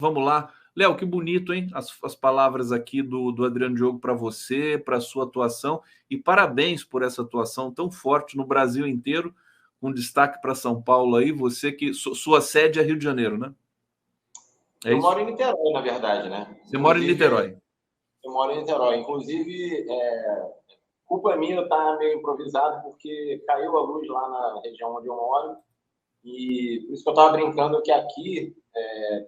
Vamos lá. Léo, que bonito, hein? As palavras aqui do Adriano Diogo para você, para a sua atuação. E parabéns por essa atuação tão forte no Brasil inteiro, com destaque para São Paulo aí. Você que. Sua sede é Rio de Janeiro, né? É Eu isso? moro em Niterói, na verdade, né? Você mora em Niterói. Eu moro em Niterói. Inclusive, culpa minha estar meio improvisado, porque caiu a luz lá na região onde eu moro. E por isso que eu estava brincando que aqui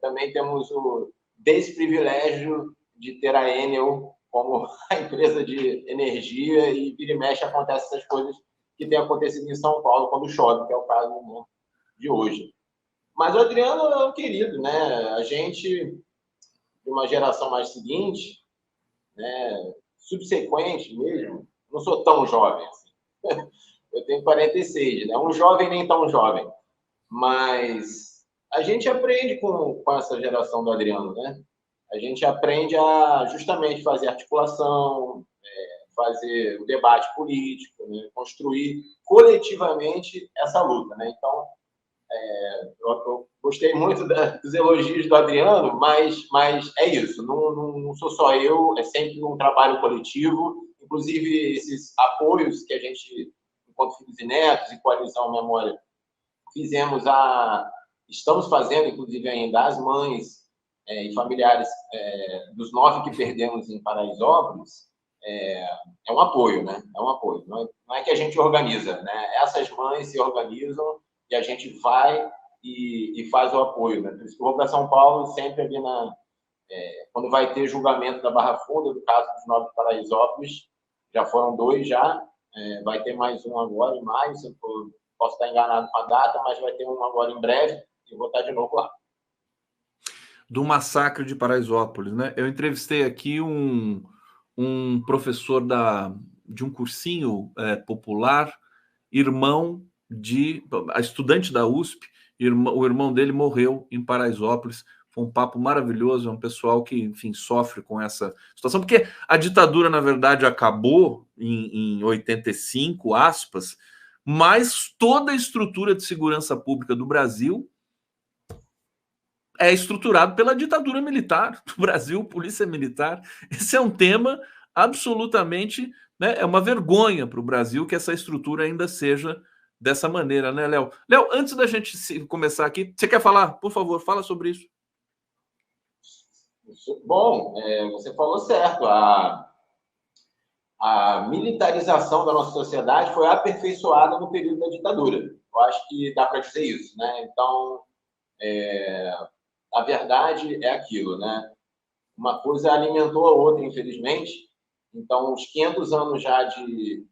também temos o desprivilégio de ter a Enel como a empresa de energia, e vira e mexe acontece essas coisas que tem acontecido em São Paulo quando chove, que é o caso, né, de hoje. Mas o Adriano é um querido, né? A gente, de uma geração mais seguinte, né, subsequente mesmo, não sou tão jovem assim. Eu tenho 46, né? Um jovem nem tão jovem. Mas a gente aprende com essa geração do Adriano, né? A gente aprende a justamente fazer articulação, fazer o debate político, né? Construir coletivamente essa luta, né? Então, eu gostei muito dos elogios do Adriano, mas é isso, não sou só eu, é sempre um trabalho coletivo, inclusive esses apoios que a gente, enquanto Filhos e Netos e Coalizão Memória, estamos fazendo, inclusive, ainda as mães e familiares dos 9 que perdemos em Paraisópolis, é um apoio, né? É um apoio. Não é que a gente organiza, né? Essas mães se organizam e a gente vai e faz o apoio, né? Por isso que eu vou para São Paulo sempre ali quando vai ter julgamento da Barra Funda, do caso dos 9 de Paraisópolis, já foram 2 já, vai ter mais um agora em maio, se eu posso estar enganado com a data, mas vai ter um agora em breve e vou estar de novo lá. Do massacre de Paraisópolis, né? Eu entrevistei aqui um professor de um cursinho popular, irmão a estudante da USP, o irmão dele morreu em Paraisópolis. Foi um papo maravilhoso, é um pessoal que, enfim, sofre com essa situação, porque a ditadura, na verdade, acabou em 85, aspas, mas toda a estrutura de segurança pública do Brasil é estruturado pela ditadura militar do Brasil, polícia militar. Esse é um tema absolutamente, né, é uma vergonha para o Brasil que essa estrutura ainda seja dessa maneira, né, Léo? Léo, antes da gente começar aqui, você quer falar? Por favor, fala sobre isso. Bom, você falou certo. A militarização da nossa sociedade foi aperfeiçoada no período da ditadura. Eu acho que dá para dizer isso, né? Então, a verdade é aquilo, né? Uma coisa alimentou a outra, infelizmente. Então, os 500 anos já de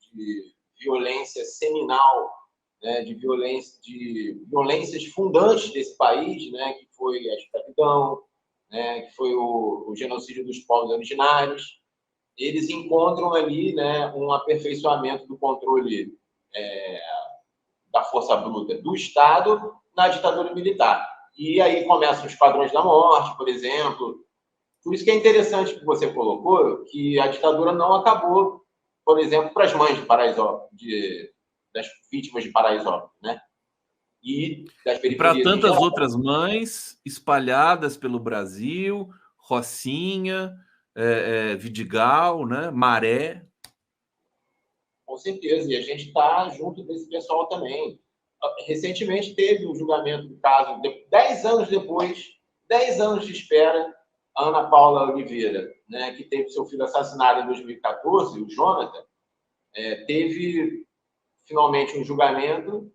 violência seminal, né, de violências fundantes desse país, né, que foi a escravidão, né, que foi o genocídio dos povos originários, eles encontram ali, né, um aperfeiçoamento do controle da força bruta do Estado na ditadura militar. E aí começam os padrões da morte, por exemplo. Por isso que é interessante que você colocou que a ditadura não acabou, por exemplo, para as mães de Paraisópolis, das vítimas de Paraisópolis, né? E das E para periferias em tantas geral. outras mães espalhadas pelo Brasil, Rocinha, Vidigal, né, Maré. Com certeza, e a gente está junto desse pessoal também. Recentemente teve o julgamento do caso, 10 anos depois, 10 anos de espera, a Ana Paula Oliveira, né, que teve seu filho assassinado em 2014, o Jonathan, teve finalmente um julgamento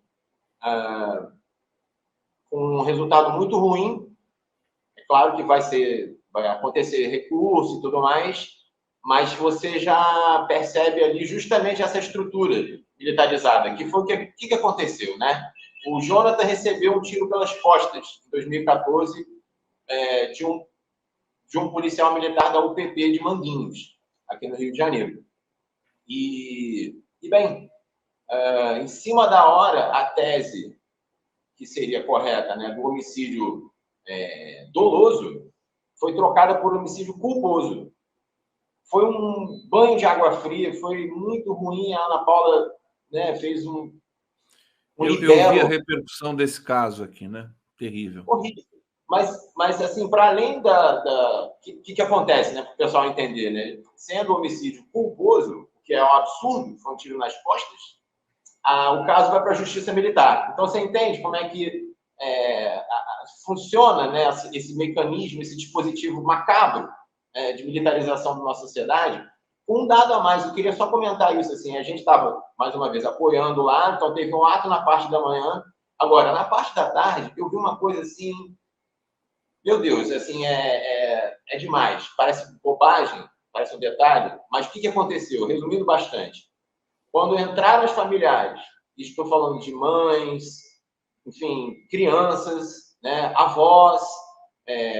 com um resultado muito ruim. É claro que vai acontecer recurso e tudo mais, mas você já percebe ali justamente essa estrutura militarizada, que foi o que aconteceu, né? O Jonathan recebeu um tiro pelas costas em 2014 de um policial militar da UPP de Manguinhos, aqui no Rio de Janeiro. E bem, em cima da hora, a tese que seria correta, né, do homicídio doloso, foi trocada por homicídio culposo. Foi um banho de água fria, foi muito ruim. A Ana Paula, né, fez um Eu vi a libelo repercussão desse caso aqui, né? Terrível. horrível. Mas assim, para além que acontece, né, para o pessoal entender, né? Sendo homicídio culposo, que é um absurdo, foi um tiro nas costas, o caso vai para a Justiça Militar. Então, você entende como é que funciona, né, esse mecanismo, esse dispositivo macabro de militarização da nossa sociedade? Um dado a mais, eu queria só comentar isso, assim, a gente estava, mais uma vez, apoiando lá, então teve um ato na parte da manhã. Agora, na parte da tarde, eu vi uma coisa assim, meu Deus, assim, é demais. Parece bobagem, parece um detalhe, mas o que aconteceu? Resumindo bastante, quando entraram os familiares, estou falando de mães, enfim, crianças, né, avós,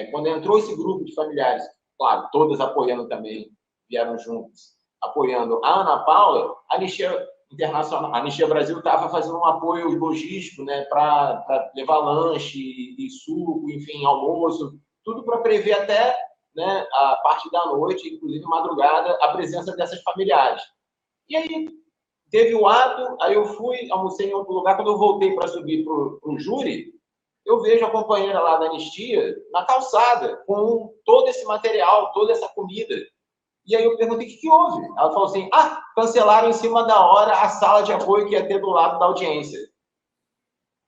quando entrou esse grupo de familiares, claro, todas apoiando também, vieram juntos, apoiando a Ana Paula, a Anistia Internacional, a Anistia Brasil estava fazendo um apoio logístico, né, para levar lanche e suco, enfim, almoço, tudo para prever até, né, a parte da noite, inclusive madrugada, a presença dessas familiares. E aí teve o ato, aí eu fui, almocei em outro lugar, quando eu voltei para subir para o júri, eu vejo a companheira lá da Anistia na calçada, com todo esse material, toda essa comida. E aí eu perguntei o que houve. Ela falou assim, cancelaram em cima da hora a sala de apoio que ia ter do lado da audiência.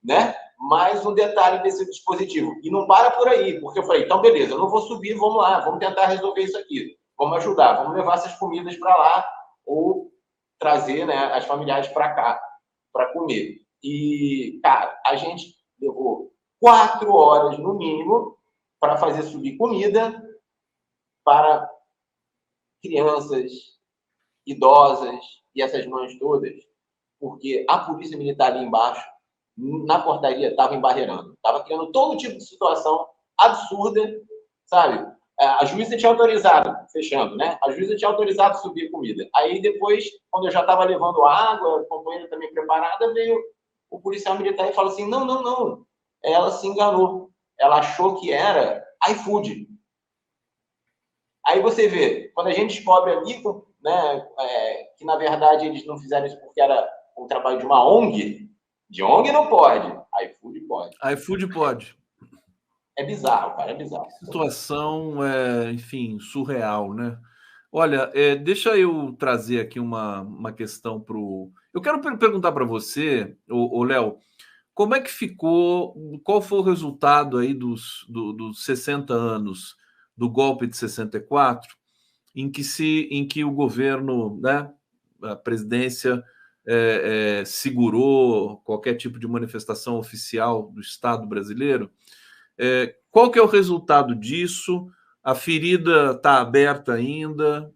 Né? Mais um detalhe desse dispositivo. E não para por aí, porque eu falei, então beleza, eu não vou subir, vamos lá, vamos tentar resolver isso aqui. Vamos ajudar, vamos levar essas comidas para lá, ou trazer, né, as familiares para cá, para comer. E, cara, a gente levou 4 horas, no mínimo, para fazer subir comida para crianças, idosas e essas mães todas, porque a polícia militar ali embaixo, na portaria, estava embarreirando, estava criando todo tipo de situação absurda, sabe? A juíza tinha autorizado, fechando, né? A juíza tinha autorizado subir comida. Aí depois, quando eu já estava levando água, a companheira também preparada, veio o policial militar e falou assim, não, não, não, ela se enganou. Ela achou que era iFood. Aí você vê, quando a gente descobre ali, né, que na verdade eles não fizeram isso porque era um trabalho de uma ONG, de ONG não pode, iFood pode. iFood pode. É bizarro, cara, é bizarro. Situação, enfim, surreal, né? Olha, deixa eu trazer aqui uma questão para o. Eu quero perguntar para você, o Léo, como é que ficou, qual foi o resultado aí dos 60 anos do golpe de 64, em que o governo, né, a presidência, segurou qualquer tipo de manifestação oficial do Estado brasileiro? Qual que é o resultado disso? A ferida está aberta ainda?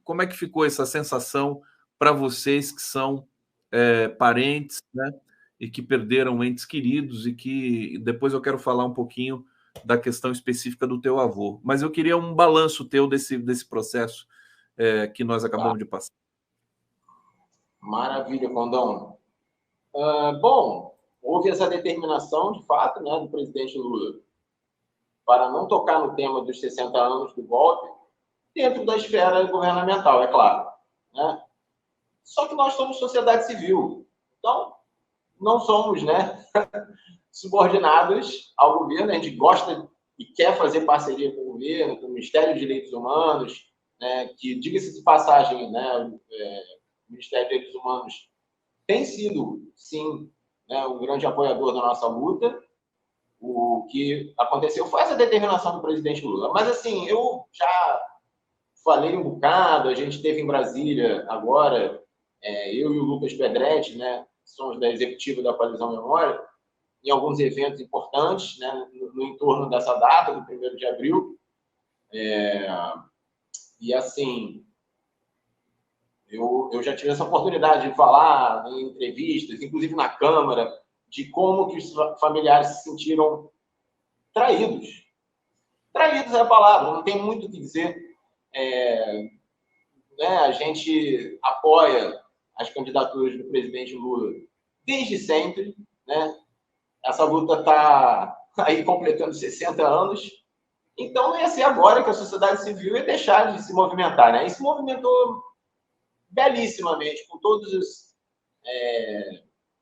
Como é que ficou essa sensação para vocês que são parentes, né? E que perderam entes queridos, e que depois eu quero falar um pouquinho da questão específica do teu avô. Mas eu queria um balanço teu desse processo que nós acabamos de passar. Maravilha, Condão. Bom, houve essa determinação, de fato, né, do presidente Lula para não tocar no tema dos 60 anos do golpe, dentro da esfera governamental, é claro. Né? Só que nós somos sociedade civil, então não somos, né, subordinados ao governo, a gente gosta e quer fazer parceria com o governo, com o Ministério de Direitos Humanos, né, que, diga-se de passagem, né, o Ministério de Direitos Humanos tem sido, sim, né, um grande apoiador da nossa luta. O que aconteceu foi essa determinação do presidente Lula. Mas, assim, eu já falei um bocado, a gente esteve em Brasília agora, eu e o Lucas Pedretti, né, somos da executiva da Coalizão Memória, em alguns eventos importantes, né, no entorno dessa data, do 1º de abril. E, assim, eu já tive essa oportunidade de falar em entrevistas, inclusive na Câmara, de como que os familiares se sentiram traídos. Traídos é a palavra, não tem muito o que dizer. Né, a gente apoia as candidaturas do presidente Lula desde sempre, né? Essa luta está aí completando 60 anos, então não ia ser agora que a sociedade civil ia deixar de se movimentar, né? E se movimentou belíssimamente, com todos os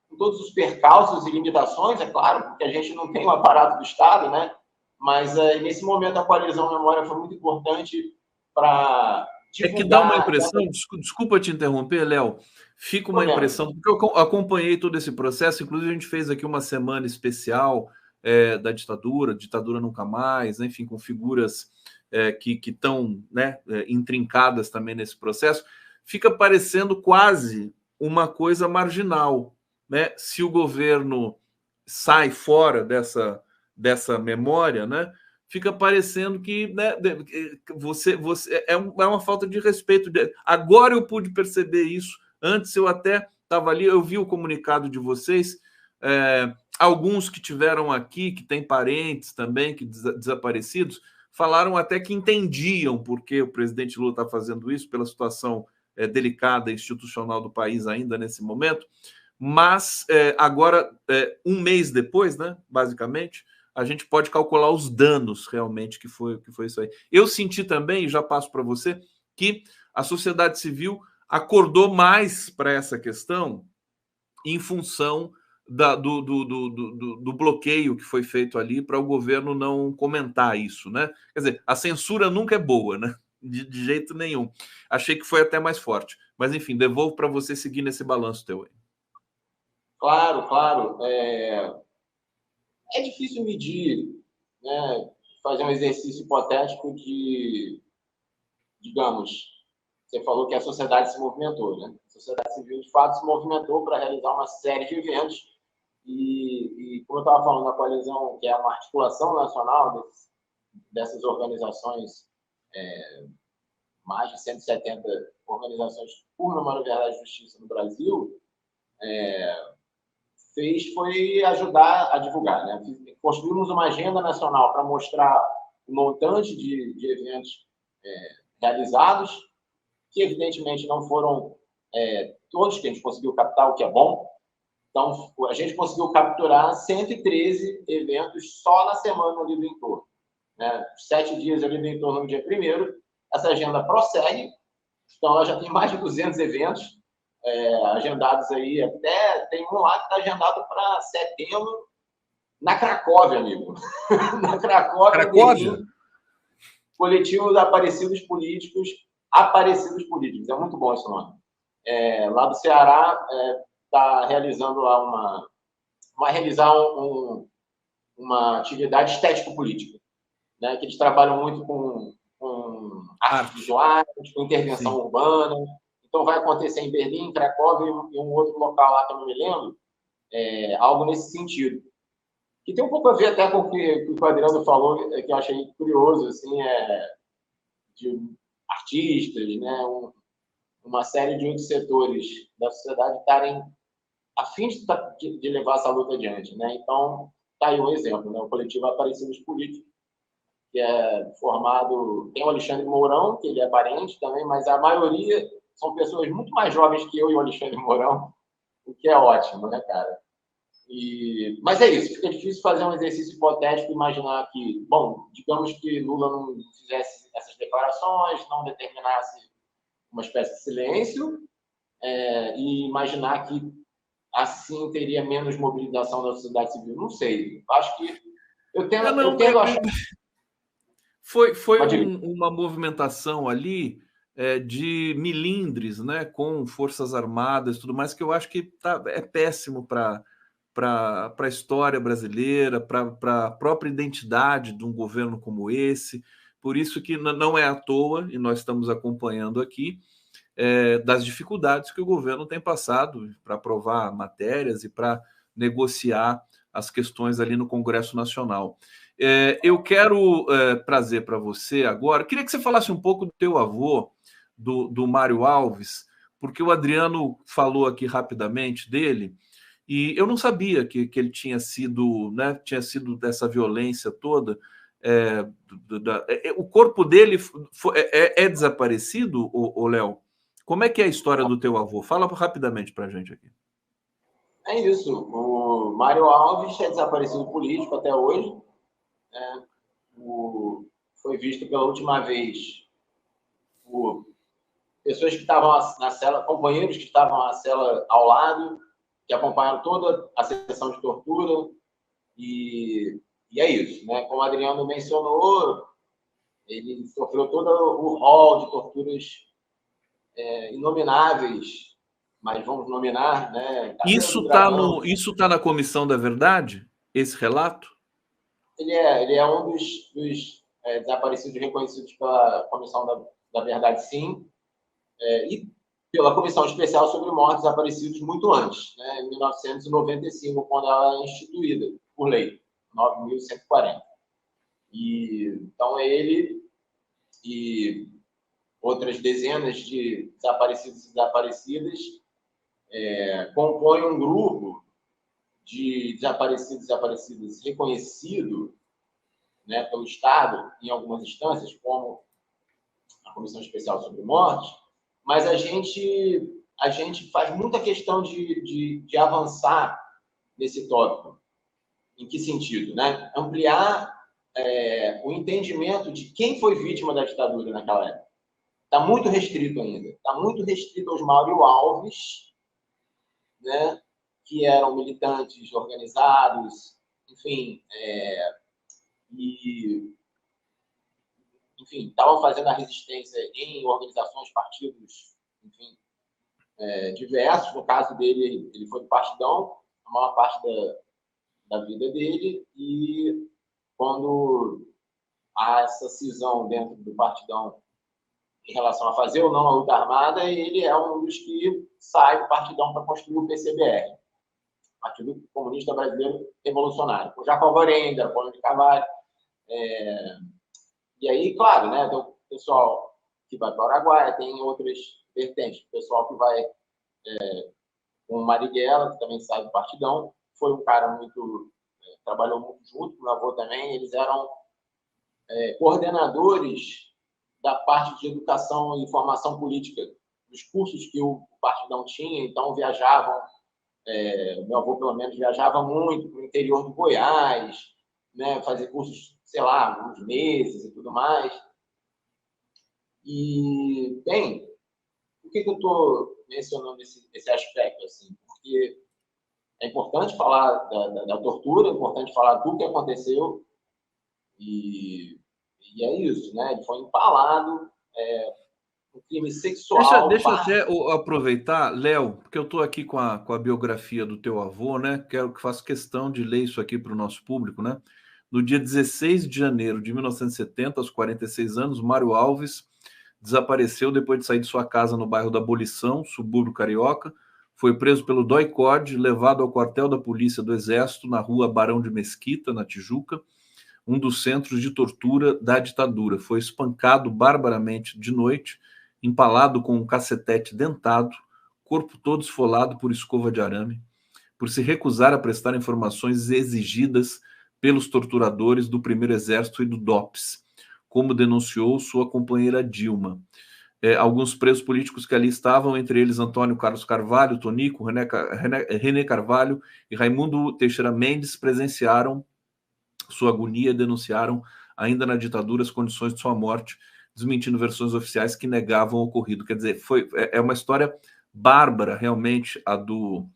com todos os percalços e limitações, é claro, porque a gente não tem um aparato do Estado, né? Mas nesse momento a coalizão Memória foi muito importante para É que dá uma divulgar. impressão, desculpa te interromper, Léo, fica uma impressão, porque eu acompanhei todo esse processo, inclusive a gente fez aqui uma semana especial da ditadura nunca mais, enfim, com figuras que estão, né, intrincadas também nesse processo, fica parecendo quase uma coisa marginal, né? Se o governo sai fora dessa memória, né? Fica parecendo que, né, você é uma falta de respeito. Agora eu pude perceber isso. Antes eu até estava ali, eu vi o comunicado de vocês. Alguns que tiveram aqui, que têm parentes também, que desaparecidos, falaram até que entendiam por que o presidente Lula está fazendo isso, pela situação delicada institucional do país ainda nesse momento. Mas agora, um mês depois, né, basicamente, a gente pode calcular os danos realmente que foi isso aí. Eu senti também, e já passo para você, que a sociedade civil acordou mais para essa questão em função do bloqueio que foi feito ali para o governo não comentar isso, né? Quer dizer, a censura nunca é boa, né? De jeito nenhum. Achei que foi até mais forte. Mas, enfim, devolvo para você seguir nesse balanço teu aí. Claro, claro. É difícil medir, né, fazer um exercício hipotético de, digamos, você falou que a sociedade se movimentou, né? A sociedade civil, de fato, se movimentou para realizar uma série de eventos como eu estava falando, a coalizão, que é uma articulação nacional dessas organizações, mais de 170 organizações por memória, verdade e justiça no Brasil, foi ajudar a divulgar, né? Construímos uma agenda nacional para mostrar o montante de eventos realizados, que evidentemente não foram todos que a gente conseguiu captar, o que é bom. Então, a gente conseguiu capturar 113 eventos só na semana ali do entorno. Né? 7 dias ali do entorno no dia 1º. Essa agenda prossegue. Então, ela já tem mais de 200 eventos agendados aí. Até tem um lá que está agendado para setembro, na Cracóvia, amigo. Na Cracóvia, Berlim, coletivo de Aparecidos Políticos. Aparecidos Políticos. É muito bom esse nome. Lá do Ceará, está realizando lá uma atividade estético-política, né? Que eles trabalham muito com artes visuais, com intervenção urbana. Então, vai acontecer em Berlim, Cracóvia e um outro local lá que eu não me lembro, algo nesse sentido. Que tem um pouco a ver até com o que o Adriano falou, que eu achei curioso, assim, de artistas, né? Uma série de outros setores da sociedade estarem a fim de levar essa luta adiante, né? Então, está aí um exemplo, né? O coletivo Aparecidos Políticos, que é formado... Tem o Alexandre Mourão, que ele é parente também, mas a maioria são pessoas muito mais jovens que eu e o Alexandre Mourão, o que é ótimo, né, cara? Mas é isso, fica difícil fazer um exercício hipotético e imaginar que, bom, digamos que Lula não fizesse essas declarações, não determinasse uma espécie de silêncio, e imaginar que assim teria menos mobilização da sociedade civil. Não sei. Acho que eu tendo a achar... Foi uma movimentação ali de milindres, né, com forças armadas e tudo mais, que eu acho que é péssimo para a história brasileira, para a própria identidade de um governo como esse. Por isso que não é à toa, e nós estamos acompanhando aqui, das dificuldades que o governo tem passado para aprovar matérias e para negociar as questões ali no Congresso Nacional. Eu quero trazer para você agora, queria que você falasse um pouco do teu avô, do Mário Alves, porque o Adriano falou aqui rapidamente dele, e eu não sabia que ele tinha sido dessa violência toda. O corpo dele é desaparecido, o Léo? Como é que é a história do teu avô? Fala rapidamente para a gente aqui. É isso. O Mário Alves é desaparecido político até hoje. Foi visto pela última vez por pessoas que estavam na cela, companheiros que estavam na cela ao lado. que acompanharam toda a sessão de tortura, e é isso, né? Como o Adriano mencionou, ele sofreu todo o rol de torturas inomináveis, mas vamos nominar, né? Isso está na Comissão da Verdade, esse relato? Ele é um dos desaparecidos reconhecidos pela Comissão da Verdade, sim, e pela Comissão Especial sobre Mortos Desaparecidos muito antes, né, em 1995, quando ela é instituída por lei, 9.140. Então, ele e outras dezenas de desaparecidos e desaparecidas compõem um grupo de desaparecidos e desaparecidas reconhecido, né, pelo Estado, em algumas instâncias, como a Comissão Especial sobre Mortes, mas a gente faz muita questão de avançar nesse tópico. Em que sentido? Né? Ampliar o entendimento de quem foi vítima da ditadura naquela época. Está muito restrito ainda. Está muito restrito aos Mário Alves, né, que eram militantes organizados, enfim, estavam fazendo a resistência em organizações, partidos, enfim, diversos. No caso dele, ele foi do Partidão, a maior parte da vida dele, e quando há essa cisão dentro do Partidão em relação a fazer ou não a luta armada, ele é um dos que sai do Partidão para construir o PCBR, Partido Comunista Brasileiro Revolucionário, com Jacob Arenda, Paulo de Carvalho. E aí, claro, né, tem o pessoal que vai para o Araguaia, tem outras vertentes, o pessoal que vai com o Marighella, que também sai do Partidão, foi um cara muito... trabalhou muito junto, meu avô também, eles eram coordenadores da parte de educação e formação política, dos cursos que o Partidão tinha, então viajavam, meu avô pelo menos viajava muito para o interior do Goiás, né, fazer cursos, sei lá, uns meses e tudo mais. E, bem, por que eu estou mencionando esse aspecto? Assim? Porque é importante falar da tortura, é importante falar do que aconteceu, e é isso, né? Ele foi empalado, um crime sexual. Deixa eu até aproveitar, Léo, porque eu estou aqui com a biografia do teu avô, né? Quero que faça questão de ler isso aqui para o nosso público, né? No dia 16 de janeiro de 1970, aos 46 anos, Mário Alves desapareceu depois de sair de sua casa no bairro da Abolição, subúrbio carioca. Foi preso pelo DOI-CODE, levado ao quartel da Polícia do Exército, na rua Barão de Mesquita, na Tijuca, um dos centros de tortura da ditadura. Foi espancado barbaramente de noite, empalado com um cacetete dentado, corpo todo esfolado por escova de arame, por se recusar a prestar informações exigidas pelos torturadores do Primeiro Exército e do DOPS, como denunciou sua companheira Dilma. Alguns presos políticos que ali estavam, entre eles Antônio Carlos Carvalho, Tonico, René Carvalho e Raimundo Teixeira Mendes, presenciaram sua agonia e denunciaram, ainda na ditadura, as condições de sua morte, desmentindo versões oficiais que negavam o ocorrido. Quer dizer, é uma história bárbara, realmente, a do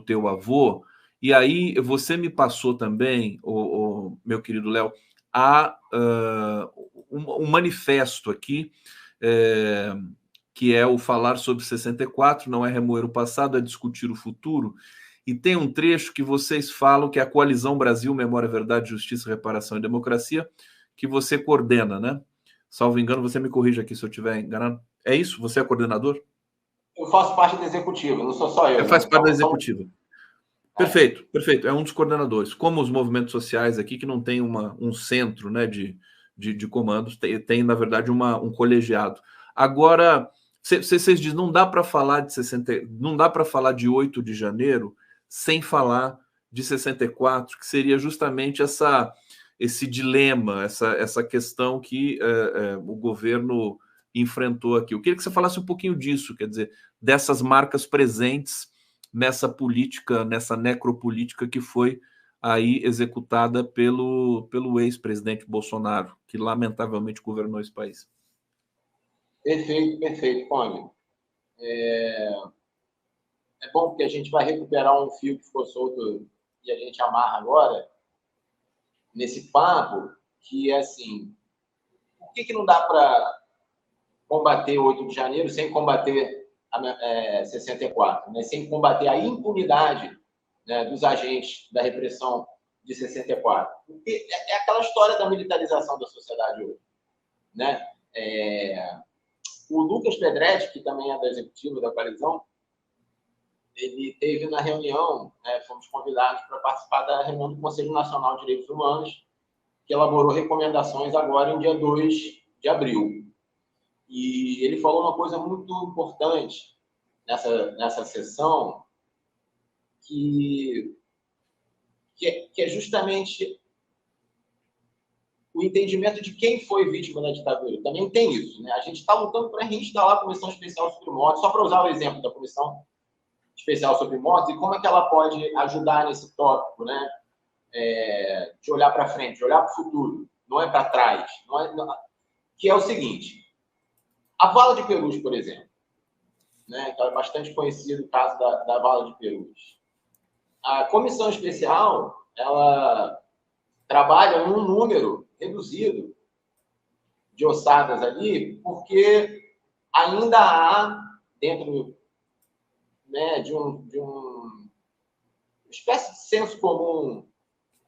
teu avô. E aí, você me passou também, meu querido Léo, um manifesto aqui, que é o Falar sobre 64, não é remoer o passado, é discutir o futuro. E tem um trecho que vocês falam que é a Coalizão Brasil, Memória, Verdade, Justiça, Reparação e Democracia, que você coordena, né? Salvo engano, você me corrija aqui se eu estiver enganado. É isso? Você é coordenador? Eu faço parte da executiva, não sou só eu. Você faz parte da executiva. Perfeito, perfeito. É um dos coordenadores. Como os movimentos sociais aqui, que não tem um centro, né, de comandos, tem, na verdade, um colegiado. Agora, vocês dizem, não dá para falar de 60, não dá para falar de 8 de janeiro sem falar de 64, que seria justamente esse dilema, essa questão que o governo enfrentou aqui. Eu queria que você falasse um pouquinho disso, quer dizer, dessas marcas presentes nessa política, nessa necropolítica que foi aí executada pelo ex-presidente Bolsonaro, que lamentavelmente governou esse país. Perfeito, perfeito, Conde. é bom porque a gente vai recuperar um fio que ficou solto e a gente amarra agora nesse papo, que é assim, por que não dá para combater o 8 de janeiro sem combater a 64, né? Sem combater a impunidade, né, dos agentes da repressão de 64? Porque é aquela história da militarização da sociedade hoje, né? O Lucas Pedretti, que também é do executivo da coalizão, ele teve na reunião, né, fomos convidados para participar da reunião do Conselho Nacional de Direitos Humanos, que elaborou recomendações agora em dia 2 de abril. E ele falou uma coisa muito importante nessa sessão, que é justamente o entendimento de quem foi vítima da ditadura. Também tem isso, né? A gente está lutando para reinstalar a Comissão Especial sobre Mortes, só para usar o exemplo da Comissão Especial sobre Mortes, e como é que ela pode ajudar nesse tópico, né? De olhar para frente, de olhar para o futuro, não é para trás. Que é o seguinte: a Vala de Perus, por exemplo, né, que é bastante conhecido o caso da Vala de Perus. A comissão especial, ela trabalha num número reduzido de ossadas ali, porque ainda há, dentro, né, de uma espécie de senso comum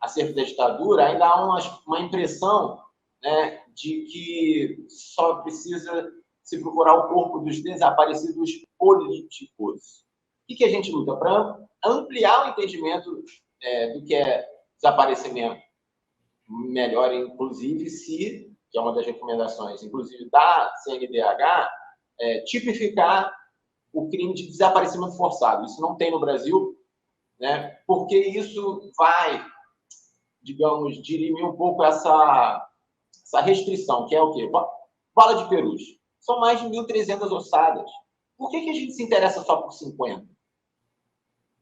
acerca da ditadura, ainda há uma impressão, né, de que só precisa se procurar o corpo dos desaparecidos políticos. O que a gente luta? Para ampliar o entendimento do que é desaparecimento. Melhor, inclusive, se, que é uma das recomendações, inclusive da CNDH, tipificar o crime de desaparecimento forçado. Isso não tem no Brasil, né, porque isso vai, digamos, dirimir um pouco essa restrição, que é o quê? Vala de Perus. São mais de 1.300 ossadas. Por que a gente se interessa só por 50?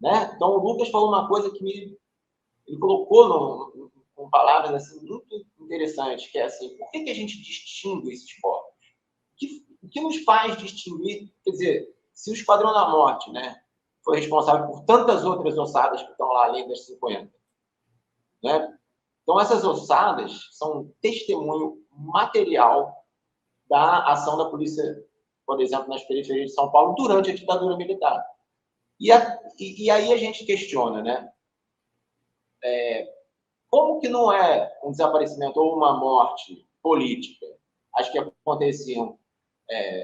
Né? Então, o Lucas falou uma coisa que ele colocou com palavras assim, muito interessantes, que é assim: por que a gente distingue esses corpos? O que nos faz distinguir? Quer dizer, se o Esquadrão da Morte, né, foi responsável por tantas outras ossadas que estão lá além das 50, né? Então, essas ossadas são um testemunho material da ação da polícia, por exemplo, nas periferias de São Paulo, durante a ditadura militar. E aí a gente questiona, né? Como que não é um desaparecimento ou uma morte política, as que aconteciam,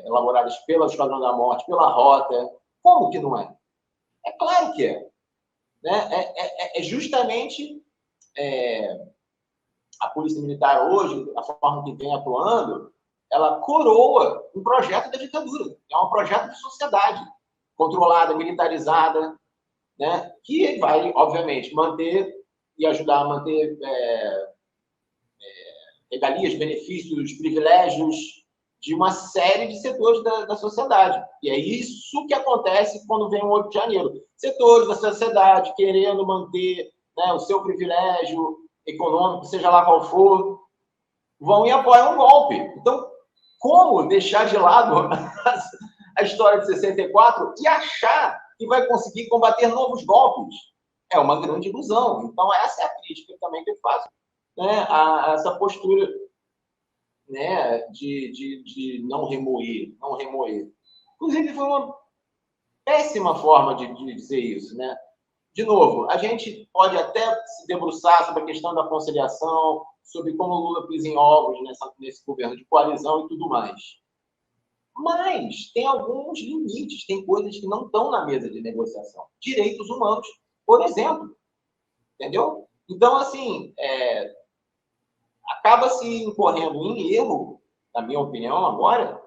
elaboradas pelo Esquadrão da Morte, pela Rota? Como que não é? É claro que é. Né? É justamente a Polícia Militar hoje, a forma que vem atuando, ela coroa um projeto da ditadura. É um projeto de sociedade controlada, militarizada, né? Que vai, obviamente, manter e ajudar a manter regalias, benefícios, privilégios de uma série de setores da sociedade. E é isso que acontece quando vem o 8 de janeiro. Setores da sociedade querendo manter, né, o seu privilégio econômico, seja lá qual for, vão e apoiam um golpe. Então, como deixar de lado a história de 64 e achar que vai conseguir combater novos golpes? É uma grande ilusão. Então, essa é a crítica também que eu faço, né, a essa postura, né, de não remoer. Inclusive, foi uma péssima forma de dizer isso, né? De novo, a gente pode até se debruçar sobre a questão da conciliação, sobre como o Lula pisa em ovos nesse governo de coalizão e tudo mais. Mas tem alguns limites, tem coisas que não estão na mesa de negociação. Direitos humanos, por exemplo. Entendeu? Então, assim, acaba se incorrendo em erro, na minha opinião, agora,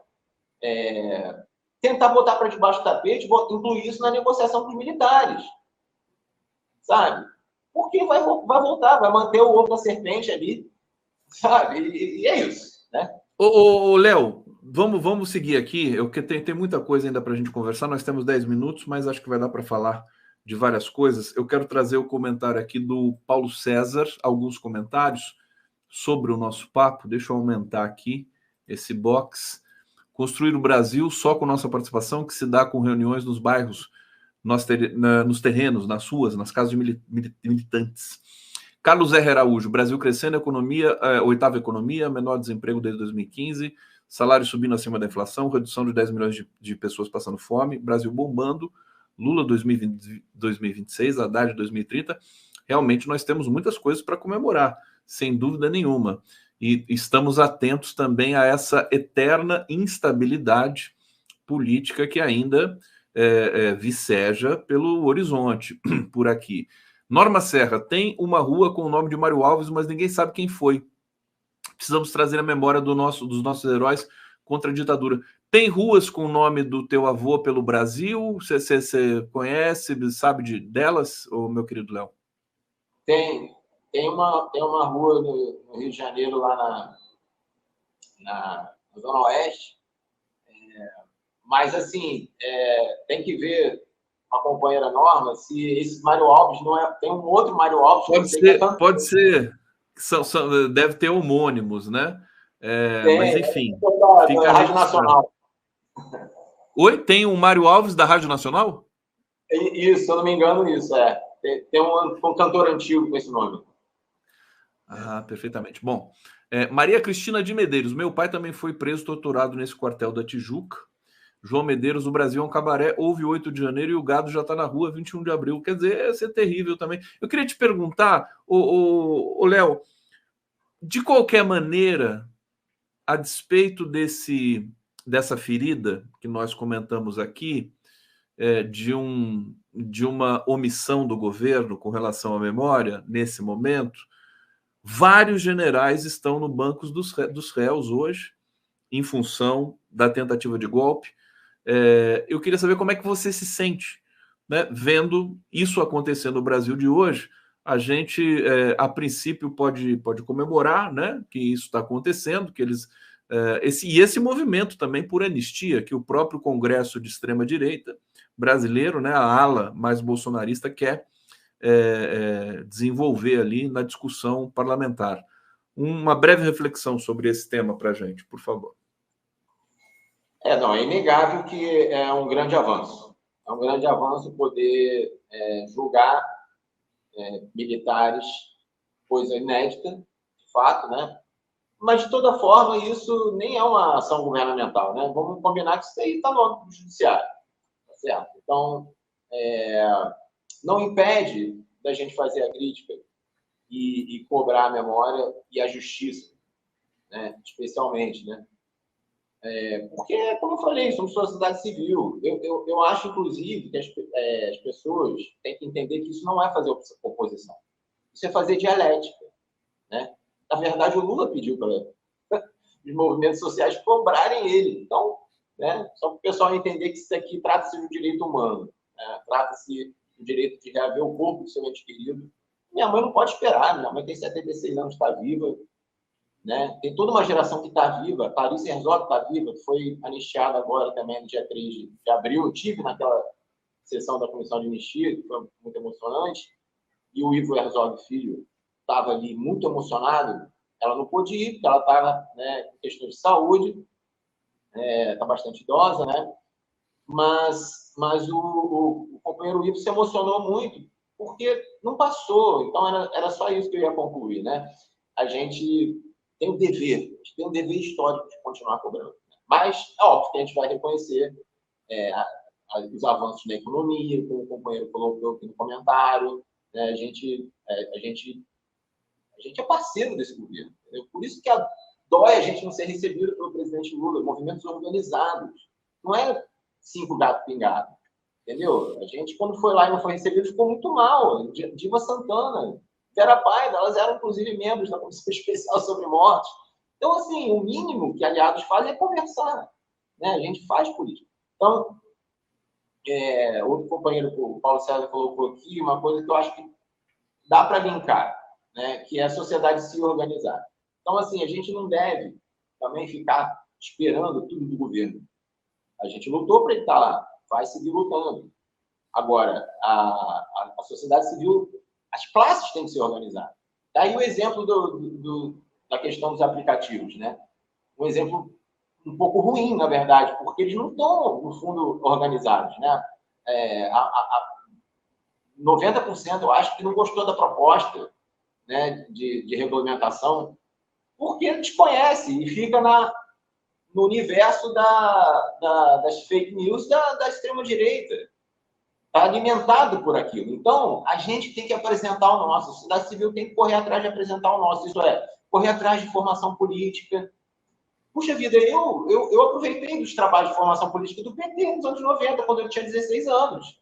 tentar botar para debaixo do tapete, incluir isso na negociação com os militares. Sabe? Porque vai voltar, vai manter o ovo da serpente ali, sabe? E é isso, né? Ô, Léo, vamos seguir aqui. Tem muita coisa ainda para a gente conversar. Nós temos 10 minutos, mas acho que vai dar para falar de várias coisas. Eu quero trazer o comentário aqui do Paulo César, alguns comentários sobre o nosso papo. Deixa eu aumentar aqui esse box. Construir o Brasil só com nossa participação, que se dá com reuniões nos bairros nos terrenos, nas ruas, nas casas de militantes. Carlos R. Araújo, Brasil crescendo, economia, oitava economia, menor desemprego desde 2015, salário subindo acima da inflação, redução de 10 milhões de pessoas passando fome, Brasil bombando, Lula 2026, Haddad 2030. Realmente nós temos muitas coisas para comemorar, sem dúvida nenhuma. E estamos atentos também a essa eterna instabilidade política que ainda viceja pelo horizonte por aqui. Norma Serra, tem uma rua com o nome de Mário Alves, mas ninguém sabe quem foi. Precisamos trazer a memória dos nossos heróis contra a ditadura. Tem ruas com o nome do teu avô pelo Brasil? Você conhece, sabe delas, meu querido Léo? Tem uma rua no Rio de Janeiro, lá na Zona Oeste, mas, assim, tem que ver com a companheira Norma se esse Mário Alves não é... Tem um outro Mário Alves... Pode ser. Deve ter homônimos, né? Mas, enfim... Da Rádio Nacional. Oi? Tem um Mário Alves da Rádio Nacional? Isso, se eu não me engano, isso, Tem um cantor antigo com esse nome. Ah, perfeitamente. Bom, Maria Cristina de Medeiros. Meu pai também foi preso, torturado nesse quartel da Tijuca. João Medeiros, o Brasil é um cabaré, houve 8 de janeiro e o gado já está na rua 21 de abril. Quer dizer, ia ser terrível também. Eu queria te perguntar, Léo, de qualquer maneira, a despeito dessa ferida que nós comentamos aqui, de uma omissão do governo com relação à memória, nesse momento, vários generais estão no banco dos réus hoje, em função da tentativa de golpe. Eu queria saber como é que você se sente, né, vendo isso acontecer no Brasil de hoje. A gente, a princípio, pode comemorar, né, que isso está acontecendo, que eles... esse movimento também por anistia, que o próprio Congresso de extrema-direita brasileiro, né, a ala mais bolsonarista, quer desenvolver ali na discussão parlamentar. Uma breve reflexão sobre esse tema para a gente, por favor. Não, é inegável que é um grande avanço. É um grande avanço poder julgar militares, coisa inédita, de fato, né? Mas, de toda forma, isso nem é uma ação governamental, né? Vamos combinar que isso aí está no âmbito do judiciário, tá certo? Então, não impede da gente fazer a crítica e cobrar a memória e a justiça, né? Especialmente, né? Porque, como eu falei, somos sociedade civil. Eu acho, inclusive, que as pessoas têm que entender que isso não é fazer oposição. Isso é fazer dialética, né? Na verdade, o Lula pediu para os movimentos sociais cobrarem ele. Então, né, só para o pessoal entender que isso aqui trata-se de um direito humano, né? Trata-se do direito de reaver o corpo do seu ente querido. Minha mãe não pode esperar. Minha mãe tem 76 anos, está viva. Né? Tem toda uma geração que está viva. Clarice Herzog está viva, foi anistiada agora também no dia 3 de abril. Eu estive naquela sessão da Comissão de Anistia, que foi muito emocionante, e o Ivo Herzog, filho, estava ali muito emocionado. Ela não pôde ir, porque ela está, né, com questões de saúde, está bastante idosa, né? Mas o companheiro Ivo se emocionou muito, porque não passou. Então, era só isso que eu ia concluir, né? A gente tem um dever histórico de continuar cobrando. Mas é óbvio que a gente vai reconhecer os avanços na economia, como o companheiro colocou aqui no comentário, né? A gente é parceiro desse governo. Entendeu? Por isso que dói a gente não ser recebido pelo presidente Lula, movimentos organizados. Não é 5 gatos pingados. Entendeu? A gente, quando foi lá e não foi recebido, ficou muito mal. Diva Santana, Vera Paiva, elas eram, inclusive, membros da Comissão Especial sobre Mortes. Então, assim, o mínimo que aliados fazem é conversar. Né? A gente faz política. Então, outro companheiro, o Paulo César, colocou aqui uma coisa que eu acho que dá para linkar, né? Que é a sociedade se organizar. Então, assim, a gente não deve também ficar esperando tudo do governo. A gente lutou para ele estar lá, vai seguir lutando. Agora, a sociedade civil, as classes têm que se organizar. Daí o exemplo da questão dos aplicativos, né? Um exemplo um pouco ruim, na verdade, porque eles não estão, no fundo, organizados, né? 90%, eu acho, que não gostou da proposta, né, de regulamentação, porque desconhece e fica no universo das fake news da extrema-direita. Está alimentado por aquilo. Então, a gente tem que apresentar o nosso. A sociedade civil tem que correr atrás de apresentar o nosso. Isso é, correr atrás de formação política. Puxa vida, eu aproveitei dos trabalhos de formação política do PT nos anos 90, quando eu tinha 16 anos.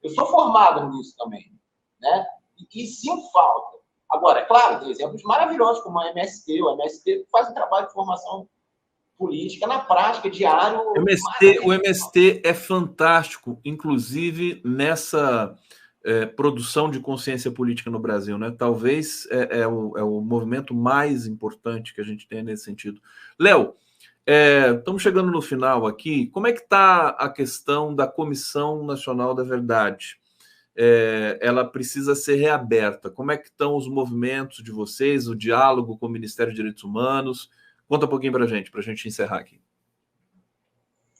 Eu sou formado nisso também, né? E sinto falta. Agora, é claro, tem exemplos maravilhosos, como a MST. O MST faz um trabalho de formação política na prática, diário. O MST é fantástico, inclusive nessa produção de consciência política no Brasil, né? Talvez é o movimento mais importante que a gente tem nesse sentido. Léo, estamos chegando no final aqui. Como é que está a questão da Comissão Nacional da Verdade? Ela precisa ser reaberta. Como é que estão os movimentos de vocês, o diálogo com o Ministério dos Direitos Humanos? Conta um pouquinho para a gente encerrar aqui.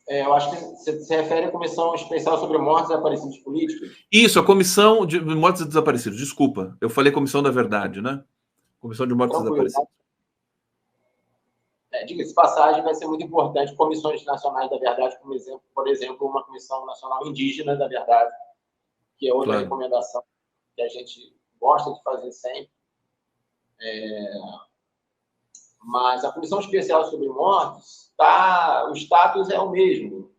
Eu acho que você se refere à Comissão Especial sobre Mortes e Desaparecidos Políticos? Isso, a Comissão de Mortes e Desaparecidos. Desculpa, eu falei Comissão da Verdade, né? Comissão de Mortes e Desaparecidos. Diga-se de passagem, vai ser muito importante comissões nacionais da verdade, como exemplo, por exemplo, uma Comissão Nacional Indígena da Verdade, que é outra recomendação que a gente gosta de fazer sempre. Mas a Comissão Especial sobre Mortes, o status é o mesmo.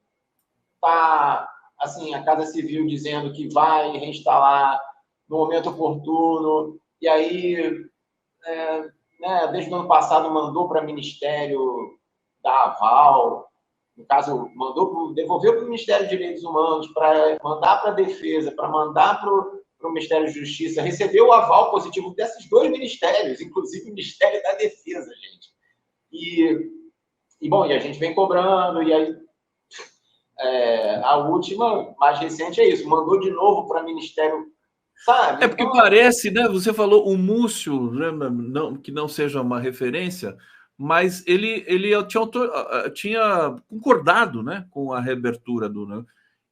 Está, assim, a Casa Civil dizendo que vai reinstalar no momento oportuno, e aí, desde o ano passado, mandou para o Ministério da Aval, no caso, devolveu para o Ministério dos Direitos Humanos, para mandar para a Defesa, para mandar para o Ministério da Justiça, recebeu o aval positivo desses dois ministérios, inclusive o Ministério da Defesa, gente. Bom, e a gente vem cobrando, e aí a última, mais recente, é isso, mandou de novo para o Ministério, sabe? Porque parece, né? Você falou o Múcio, né, que não seja uma referência, mas ele tinha concordado, né, com a reabertura né,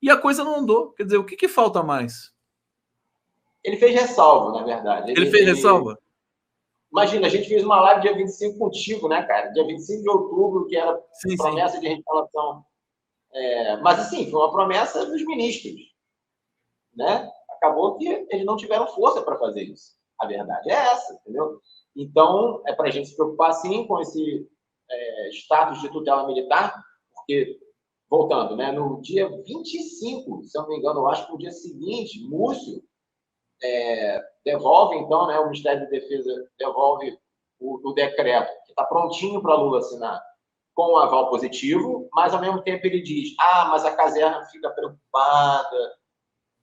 e a coisa não andou. Quer dizer, o que falta mais? Ele fez ressalva, na verdade. Ele fez ressalva? Imagina, a gente fez uma live dia 25 contigo, né, cara? Dia 25 de outubro, que era promessa de reinstalação. Mas, assim, foi uma promessa dos ministros, né? Acabou que eles não tiveram força para fazer isso. A verdade é essa, entendeu? Então, é para a gente se preocupar, sim, com esse status de tutela militar, porque, voltando, né, no dia 25, se eu não me engano, eu acho que no dia seguinte, Múcio devolve, então, né, o Ministério da Defesa devolve o decreto, que está prontinho para Lula assinar, com o aval positivo, mas, ao mesmo tempo, ele diz, mas a caserna fica preocupada,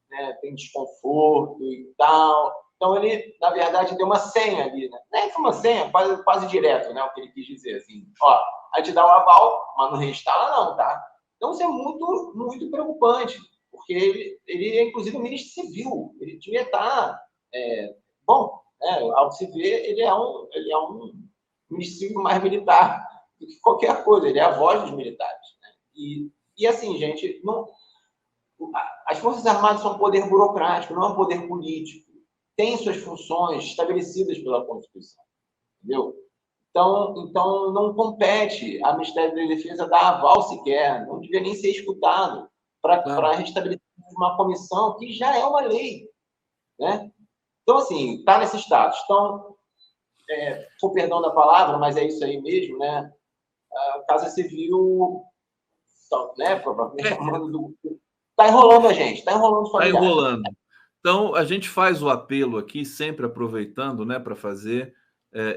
né, tem desconforto e tal. Então, ele, na verdade, deu uma senha ali, né? Nem foi uma senha, quase direto, né, o que ele quis dizer, assim, a gente dá o aval, mas não reinstala não, tá? Então, isso é muito, muito preocupante, porque ele é, inclusive, um ministro civil, ele devia estar, bom, né, ao se ver, ele é um ministro civil mais militar do que qualquer coisa, ele é a voz dos militares, né? E assim, gente, as Forças Armadas são um poder burocrático, não é um poder político, tem suas funções estabelecidas pela Constituição, entendeu? Então não compete ao Ministério da Defesa dar aval sequer, não devia nem ser escutado para restabelecer uma comissão que já é uma lei, né? Então, assim, está nesse status. Então, com perdão da palavra, mas é isso aí mesmo, né? A Casa Civil, né, provavelmente está enrolando a gente, está enrolando o familiar. Está enrolando. Então, a gente faz o apelo aqui, sempre aproveitando, né, para fazer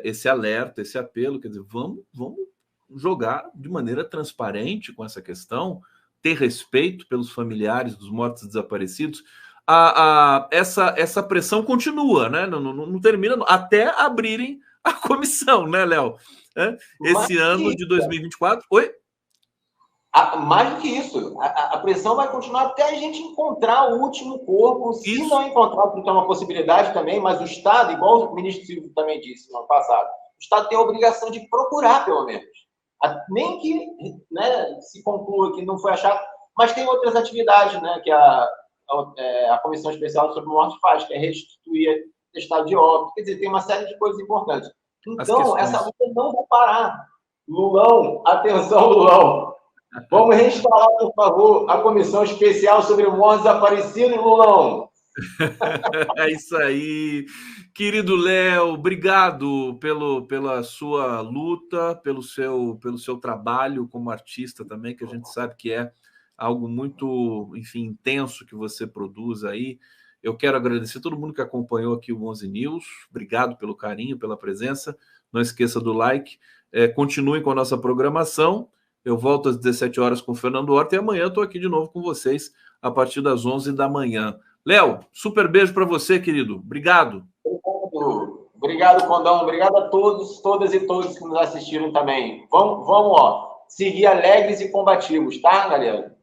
esse alerta, esse apelo, quer dizer, vamos jogar de maneira transparente com essa questão, ter respeito pelos familiares dos mortos e desaparecidos. Essa pressão continua, né? Não termina até abrirem a comissão, né, Léo? Esse ano de 2024. Oi? Mais do que isso, a pressão vai continuar até a gente encontrar o último corpo. Se não encontrar, porque é uma possibilidade também, mas o Estado, igual o ministro Silvio também disse no ano passado, o Estado tem a obrigação de procurar, pelo menos. Nem que, né, se conclua que não foi achado, mas tem outras atividades, né, que a a Comissão Especial sobre Morte faz, que é restituir estado de óbito. Quer dizer, tem uma série de coisas importantes. Então, essa luta não vai parar. Lulão, atenção, Lulão. Vamos reinstalar, por favor, a Comissão Especial sobre Mortos Desaparecidos, Lulão. É isso aí. Querido Léo, obrigado pela sua luta, pelo seu trabalho como artista também, que a gente sabe que é algo muito, enfim, intenso que você produz aí. Eu quero agradecer a todo mundo que acompanhou aqui o 11 News. Obrigado pelo carinho, pela presença. Não esqueça do like. Continue com a nossa programação. Eu volto às 17 horas com o Fernando Horta e amanhã eu estou aqui de novo com vocês a partir das 11 da manhã. Léo, super beijo para você, querido. Obrigado. Obrigado, Condão. Obrigado a todos, todas e todos que nos assistiram também. Vamos, seguir alegres e combativos, tá, galera?